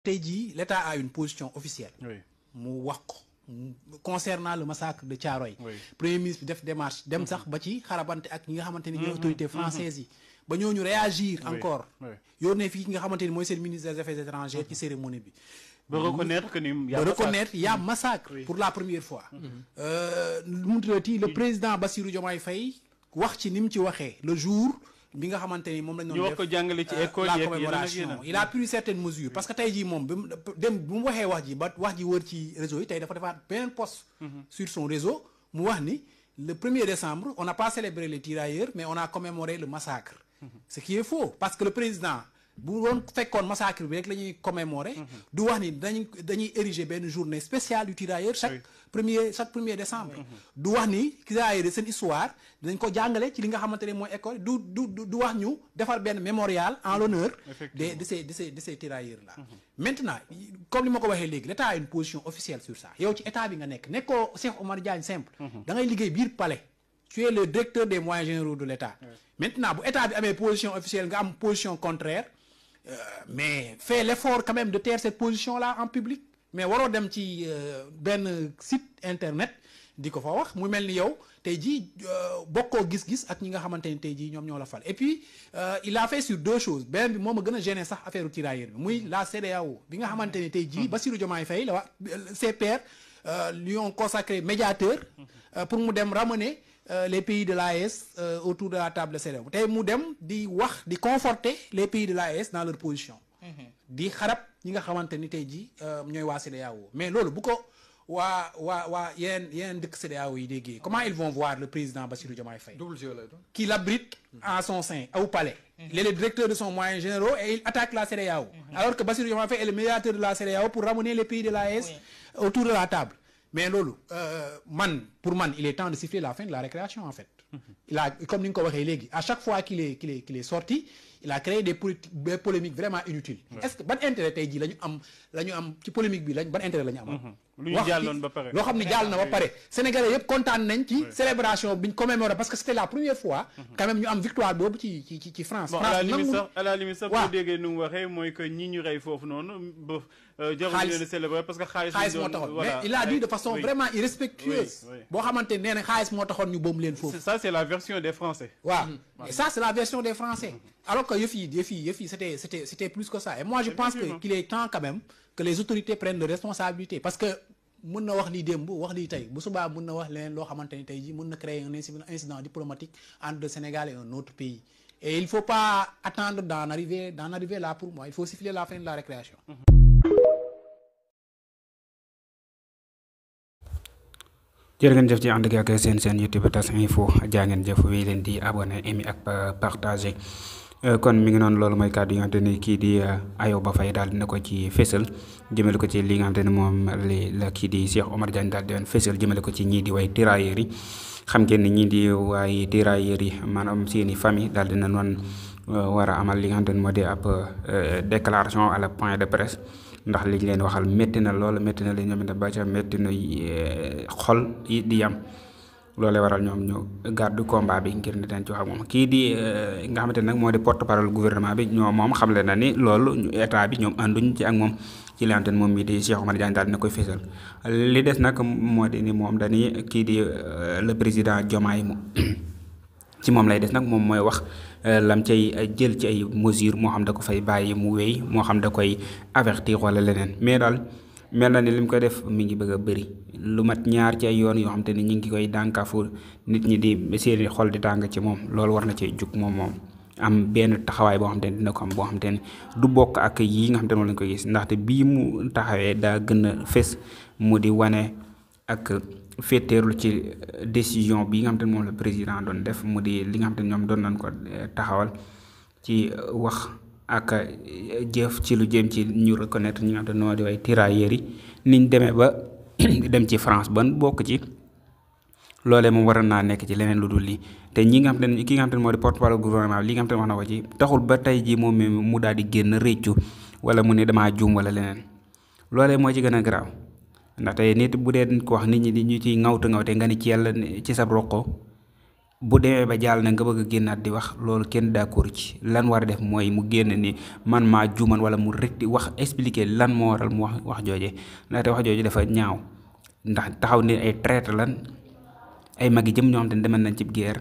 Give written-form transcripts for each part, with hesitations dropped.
tey jii l'État a une position officielle. Oui. mu wax ko concernant le massacre de Thiaroye. Oui. Premier ministre bi def démarche dem sax ba ci xarabante ak ñi nga xamante ni ñooy autorités françaises yi ba ñooñu réagir encore yónnee fii ki nga xamante ni mooy seen ministre des affaires étrangères ci cérémonie bi. ba reconnaître que ni ba reconnaître y a massacre pour la première fois. mu tuddati le président Bassirou Diomaye Faye wax ci ni mu ci waxee le jour bi nga xamante ni moom lañ doon def ko jàngale ci école la commémoration il a pris certaines mesures parce que tey jii moom bi mu waxee wax ji ba wax ji wër ci réseau yi tey dafa defaat beneen post sur son réseau mu wax ni le 1er décembre on n'a pas célébré les tirailleurs mais on a commémoré le massacre ce qui est faux parce que le président bu doon fekkoon massacre bi rek la ñuy commémorer du wax ni dañuy ériger benn journée spéciale du tirailleur chaque premier décembre du wax ni tirailleurs seen histoire dañ ko jàngale ci li nga xamante ne mooy école du wax ñu defar benn mémorial en l'honneur de ces tirailleurs là maintenant comme li ma ko waxee léegi l'État a une position officielle sur ça yow ci état bi nga nekkoo Cheikh Oumar Diagne simple da ngay liggéey biir palais tu es le directeur des moyens généraux de l'État maintenant bu état bi amee position officielle nga am position contraire mais fais l'effort quand même de taire cette position-là en public mais waroo dem ci benn site internet di ko fa wax mu mel ni yow tey jii bokkoo gis-gis ak ñi nga xamante ni tey jii ñoom ñoo la fal et puis il a fait sur deux choses benn bi moom a gën a gêner sax affaire tirailleur bi muy la CEDEAO bi nga xamante ni tey jii Bassirou Diomaye Faye la ses pairs lui ont consacré médiateur pour mu dem ramener les pays de l'AES autour de la table de CEDEAO tey mu dem di wax di conforter les pays de l'AES dans leur position di xarab ñi nga xamante ni tey jii ñooy waa CEDEAO mais loolu bu ko waa yeneen dëkk CEDEAO yi déggee comment ils vont voir le président Bassirou Diomaye Faye qui l'abrite en son sein au palais il est le directeur de son moyen généraux et il attaque la CEDEAO alors que Bassirou Diomaye Faye est le médiateur de la CEDEAO pour ramener les pays de l'AES autour de la table mais loolu pour man il est temps de siffler la fin de la récréation en fait il a comme ni nga ko waxee léegi à chaque fois qu'il est sorti il a créé des polémiques vraiment inutiles est-ce que ban intérêt tey jii la ñu am ci polémique bi ban intérêt la ñu am lu ñu jàlloon ba pare loo xam ne jàll na ba pare sénégalais yëpp kontaan nañ ci célébration bi ñu commémoré parce que c'était la première fois quand même ñu am victoire boobu ci France bon à la limite sax boo déggee nu mu waxee mooy que ñi ñu rey foofu noonu ba jarul leen célébrer parce que xaalis moo taxoon mais il a dit de façon vraiment irrespectueuse boo xamante nee na xaalis moo taxoon ñu boom leen foofu ça c'est la version des Français waaw et ça c'est la version des Français alors que yëf yi c'était plus que ça et moi je pense que qu'il est temps quand même que les autorités prennent de responsabilités parce que mën na wax lii démb wax lii tey bu subaa mën na wax leneen loo xamante ni tey jii mën na créer un incident diplomatique entre le Sénégal et un autre pays et il faut pas attendre d'en arriver là pour moi il faut siffler la fin de la récréation jërë ngeen jëf ci ànd ak seen YouTube Tas Info jaa ngeen jëf wéy leen di abonné aimé ak partagé kon mi ngi noonu loolu mooy kàddu yi nga xamante ni kii di Ayoba Faye daal dina ko ci fésal jëmale ko ci li nga xamante ne moom la kii di Cheikh Oumar Diagne daal di woon fésal jëmale ko ci ñii di way tirailleurs yi xam ngeen ni ñii di waay tirailleurs yi maanaam seeni famille daal dina noon war a amal li nga xamante ne moo di ab déclaration à la point de presse ndax liñ leen waxal métti na loolu métti na li ñoom itam ba ca métti na xol yi di yam loolee waral ñoom ñu garde combat bi ngir ne dañ ci wax ak moom kii di nga xamante ne nag moo di porte parole gouvernement bi ñoom moom xamle na ni loolu état bi ñoom ànduñ ci ak moom ci li nga xamante ne moom mii di Cheikh Oumar Diagne daal dina koy fésal li des nag moo di ni moom dañuy kii di le président Diomaye ci moom lay des nag moom mooy wax lam cay jël ci ay mesures moo xam da ko fay bàyyi mu wéy moo xam da koy avertir wala leneen mais daal mel na ni lim koy def mi ngi bëgg a bëri lu mat ñaar ci ay yoon yoo xam te ni ñu ngi koy dànkaafu nit ñi di seeni xol di tàng ci moom loolu war na cee jug moom am benn taxawaay boo xam te ne dina ko am boo xam te ne du bokk ak yii nga xam te ne moom lañ koy gis ndaxte bii mu taxawee daa gën a fés mu di wane ak féeteerlu ci décision bi nga xam te ne moom la président doon def mu di li nga xam te ne ñoom doon nañ ko taxawal ci wax ak jëf ci lu jëm ci ñu reconnaître ñi nga xam te noo di way tirailleurs yi niñ demee ba dem ci France ban bokk ci loolee moom waroon naa nekk ci leneen lu dul lii te ñi nga xam te ne ki nga xam te ne moo di porte-parole gouvernement li nga xam te ne wax na ko ci taxul ba tey ji moom mu daal di génn réccu wala mu ne damaa juum wala leneen loolee moo ci gën a garaaw ndaxte nit bu dee ko wax nit ñi di ñu ciy ŋawte nga ni ci yàlla ci sa roqo bu demee ba jàll na nga bëgg a génnaat di wax loolu kenn d'accord ci. Lan war a def mooy mu génn ni man maa juuman wala mu rekti wax expliquer lan moo waral mu wax jooje ndaxte wax jooje dafa ñaaw ndax taxaw ni ay traître lan ay magi jëm ñoo xam te ne demal nañ ci guerre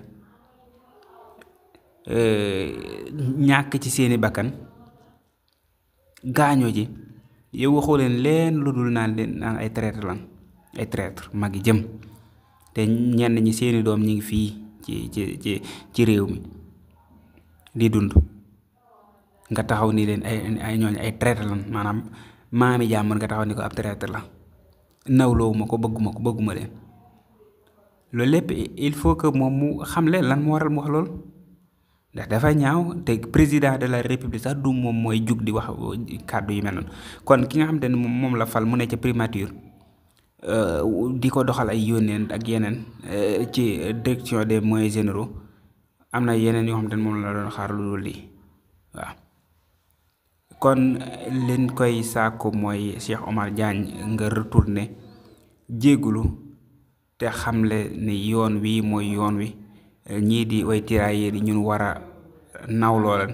ñàkk ci seeni bakkan gaañoo ji yow waxoo leen lu dul naan ay traître lan ay traître magi jëm te ñenn ñi seeni doom ñi ngi fii ci réew mi di dund nga taxaw ni leen ay ñooñ ay traître lan maanaam maami jàmbur nga taxaw ni ko ab traître la nawloowu ma ko bëgguma leen loolu lépp il faut que moom mu xam leen lan moo waral mu wax loolu ndax dafa ñaaw te président de la république sax du moom mooy jug di wax kàddu yu mel noonu kon ki nga xam te ne moom la fal mu ne ca primature di ko doxal ay yónneen ak yeneen ci direction des moyens généraux am na yeneen yoo xam te ne moom la doon xaar lu dul lii waaw kon leen koy sàkku mooy Cheikh Omar Diagne nga retourné jéggulu te xamle ni yoon wi mooy yoon wi ñii di way tirailleurs yi ñun war a nawloo lan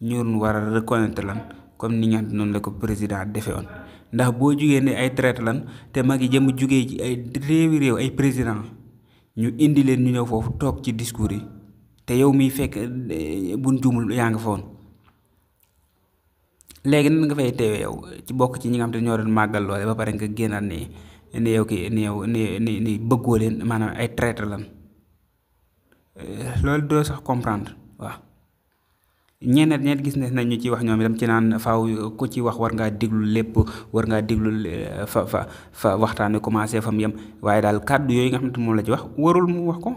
ñun war a reconnaître lan comme ni nga xam noonu la ko président defee woon ndax boo jugee ne ay traître lan te mag yi jëm jugee ci ay réew ay président ñu indi leen ñu ñëw foofu toog ci discours yi te yow miy fekk buñ juumul yaa nga fa woon léegi nan nga fay teewee yow ci bokk ci ñi nga xam te ñoo doon màggal loole ba pare nga génnaat ni yow ki ni yow ni bëggoo leen maanaam ay traître lan loolu doo sax comprendre waaw ñeneen gis ne nañ ñu ci wax ñoom itam ci naan faaw ku ci wax war ngaa déglu lépp war ngaa déglu fa waxtaan wi commencé fa mu yem waaye daal kàddu yooyu nga xamante moom la ci wax warul mu wax ko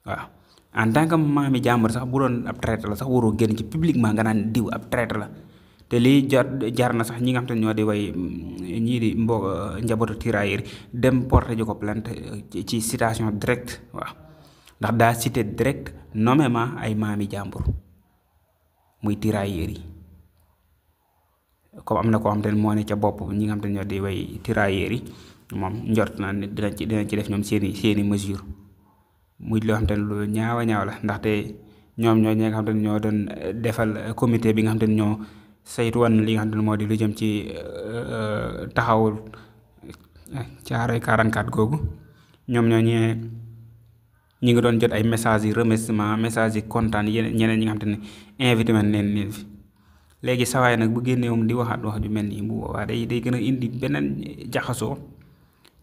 waaw en tant que maami jàmbur sax bu doon ab traître la sax waroo génn ci publiquement nga naan diw ab traître la te lii jar na sax ñi nga xamante ne ñoo di way ñii di njabootu tirailleurs dem porter ji ko plainte ci citation directe waaw ndax daa cité direct nommément ay maami jàmbur muy tirailleurs yi comme am na koo xam te ne moo ne ca bopp ñi nga xam te ne ñoo di way tirailleurs yi moom njort naa ne dinañ ci def ñoom seeni mesure muy loo xam te ne lu ñaaw la ndaxte ñoom ñi nga xam te ne ñoo doon defal comité bi nga xam te ne ñoo saytu woon li nga xam te ne moo di lu jëm ci taxawul Caaroy 44 googu ñoom ñoo ñi ngi doon jot ay messages yi remerciement messages yi kontaan ñeneen ñi nga xam te ne invité man leen fi léegi sawaay nag bu génnee moom di waxaat wax ju mel nii bu boobaa day gën a indi beneen jaxasoo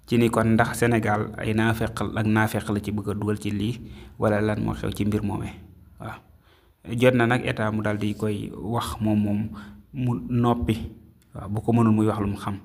ci ni kon ndax Sénégal ay naafeq la ci bëgg a dugal ci lii wala lan moo xew ci mbir moomee waaw jot na nag état mu daal di koy wax moom mu noppi waaw bu ko mënul muy wax lu mu xam